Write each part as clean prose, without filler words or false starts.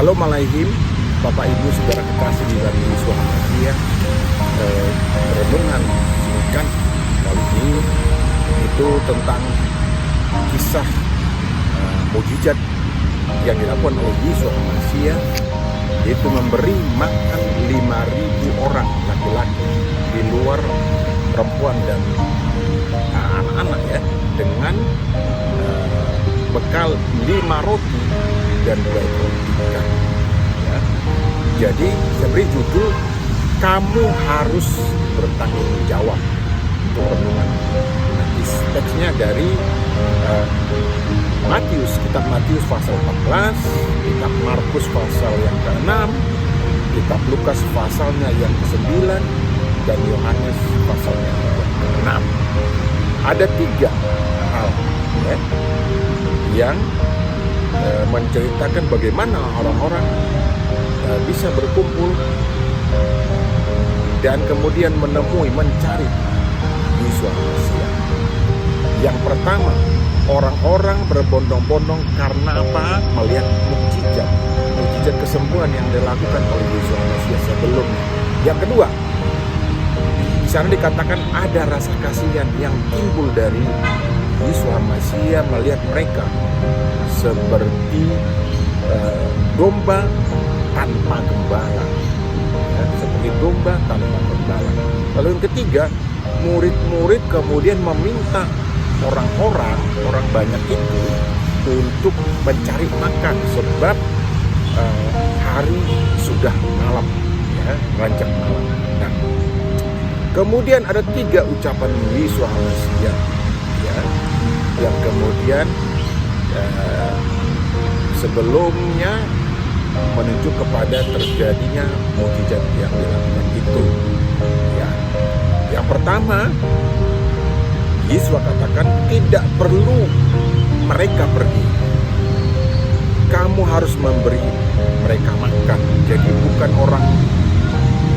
Shalom Alaihim, Bapak Ibu Saudara kekasih di dalam Yesus Masia. Renungan singkat kali ini itu tentang kisah mukjizat yang dilakukan oleh Yesus Masia, yaitu memberi makan 5.000 orang laki-laki di luar perempuan dan anak-anak ya, dengan bekal 5 roti dan 2 ekor ikan ya. Jadi saya beri judul, kamu harus bertanggung jawab untuk renungan. Teksnya dari kitab Matius pasal 14, kitab Markus pasal yang ke-6, kitab Lukas pasalnya yang ke-9, dan Yohanes pasalnya yang ke-6. Ada 3 hal ya, yang menceritakan bagaimana orang-orang bisa berkumpul dan kemudian mencari Yesus Masia. Yang pertama, orang-orang berbondong-bondong karena apa? Melihat mukjizat kesembuhan yang dilakukan oleh Yesus Masia sebelumnya. Yang kedua, di sana dikatakan ada rasa kasihan yang timbul dari Yesus Masia melihat mereka seperti domba tanpa gembala, ya, seperti domba tanpa gembala. Lalu yang ketiga, murid-murid kemudian meminta orang banyak itu untuk mencari makan sebab hari sudah malam, ya, rancak malam. Nah, kemudian ada 3 ucapan Yesus Masia ya, yang kemudian sebelumnya menunjuk kepada terjadinya mukjizat yang dilakukan itu ya. Yang pertama, Yesus katakan tidak perlu mereka pergi, kamu harus memberi mereka makan. Jadi bukan orang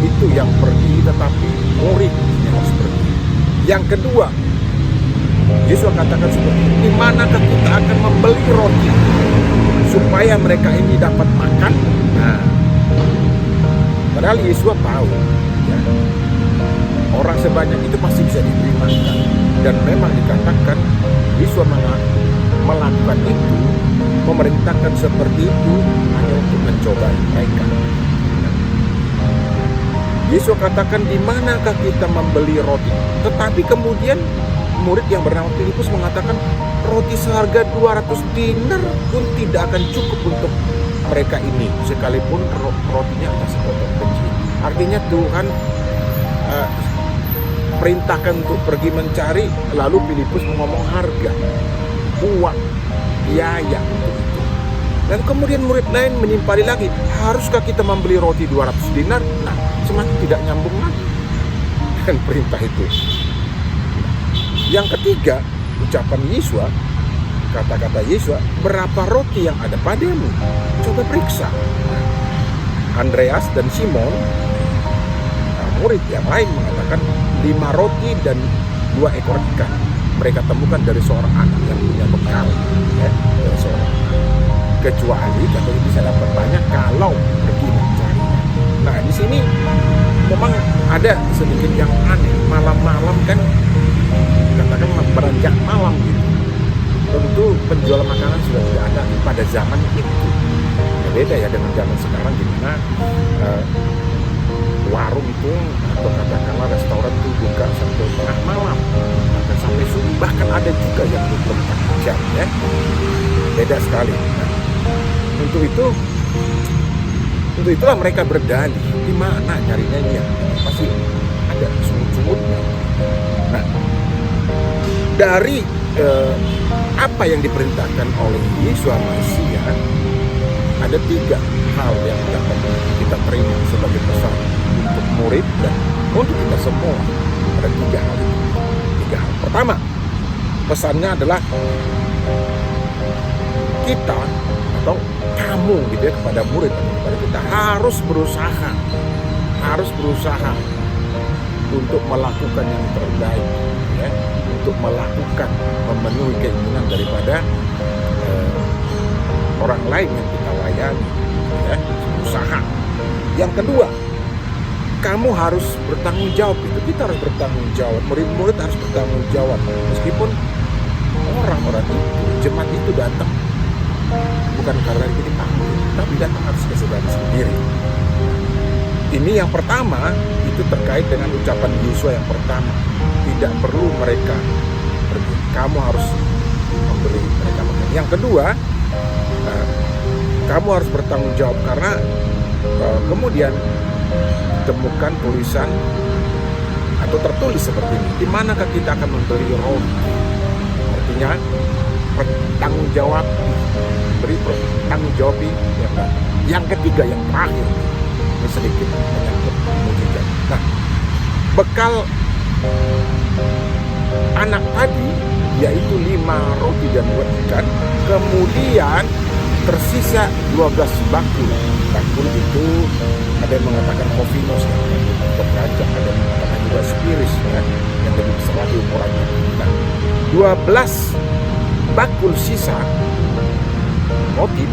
itu yang pergi, tetapi murid yang harus pergi. Yang kedua, Yesus katakan seperti, di manakah kita akan membeli roti supaya mereka ini dapat makan? Nah, padahal Yesus tahu ya, orang sebanyak itu pasti bisa diberi makan. Dan memang dikatakan Yesus melakukan itu, memerintahkan seperti itu hanya untuk mencoba mereka. Yesus katakan, di manakah kita membeli roti? Tetapi kemudian murid yang bernama Filipus mengatakan, roti seharga 200 dinar pun tidak akan cukup untuk mereka ini, sekalipun rotinya hanya sepotong kecil. Artinya Tuhan perintahkan untuk pergi mencari, lalu Filipus ngomong harga, uang, biaya untuk itu. Dan kemudian murid lain menimpali lagi, haruskah kita membeli roti 200 dinar? Nah, semakin tidak nyambung lagi dan perintah itu. Yang ketiga, ucapan Yesus, kata-kata Yesus, berapa roti yang ada padamu? Coba periksa. Andreas dan Simon, murid yang lain, mengatakan 5 roti dan 2 ekor ikan. Mereka temukan dari seorang anak yang punya bekal ya, dari seorang kecuali katanya bisa dapat banyak kalau pergi mencari. Nah, di sini memang ada sedikit yang aneh. Malam-malam kan, katakan beranjak malam gitu, tentu penjual makanan sudah tidak ada pada zaman itu. Beda ya dengan zaman sekarang, di mana warung itu atau katakanlah restoran itu buka sampai tengah malam dan sampai subuh, bahkan ada juga yang 24 jam ya. Beda sekali. Nah, untuk itulah mereka berdalih, di mana nyarinya ya, pasti ada sungut-sungutnya. Nah, dari apa yang diperintahkan oleh Yesus Masia, ada 3 hal yang dapat kita terima sebagai pesan untuk murid dan untuk kita semua. Ada 3 hal itu. 3 hal. Pertama, pesannya adalah kita atau kamu gitu ya, kepada murid atau kepada kita harus berusaha untuk melakukan yang terbaik ya, untuk memenuhi keinginan daripada orang lain yang kita layani. ya, usaha. Yang kedua, kamu harus bertanggung jawab. Kita harus bertanggung jawab, murid-murid harus bertanggung jawab. Meskipun orang-orang itu, jemaat itu datang bukan karena dipanggil, tapi datang atas kesadaran sendiri. Ini yang pertama, itu terkait dengan ucapan Yosua yang pertama. Tidak perlu mereka pergi, kamu harus memberi mereka makan. Yang kedua, kamu harus bertanggung jawab karena kemudian temukan tulisan atau tertulis seperti ini. Di manakah kita akan membeli roti? Artinya bertanggung jawab, beri bertanggung jawab yang baik. Yang ketiga, yang terakhir, ini sedikit menyangkut mujizat. Nah, bekal anak tadi yaitu 5 roti dan 2 ikan, kemudian tersisa 12 bakul. Bakul itu ada yang mengatakan kofinos, atau kerajaan, ada yang mengatakan juga spiris, ya, yang lebih besar lagi ukurannya. Nah, 12 bakul sisa roti,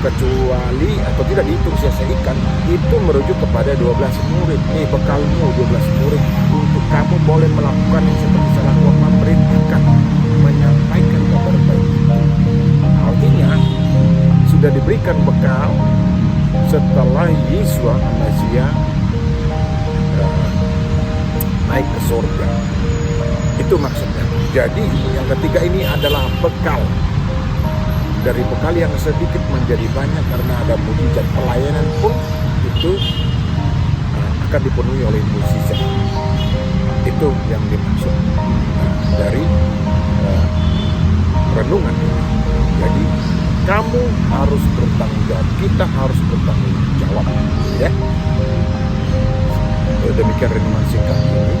kecuali atau tidak dihitung sisa ikan, itu merujuk kepada 12 murid. Nih bekalmu 12 murid, untuk kamu boleh melakukan yang seperti saya lakukan, memberitakan, menyampaikan kabar baik. Artinya sudah diberikan bekal setelah Yesua Masia naik ke surga. Itu maksudnya. Jadi yang ketiga ini adalah bekal. Dari bekal yang sedikit menjadi banyak karena ada mujizat. Pelayanan pun itu akan dipenuhi oleh mujizat. Itu yang dimaksud dari renungan ini. Jadi kamu harus bertanggung jawab, kita harus bertanggung jawab, ya. Demikian renungan singkat ini.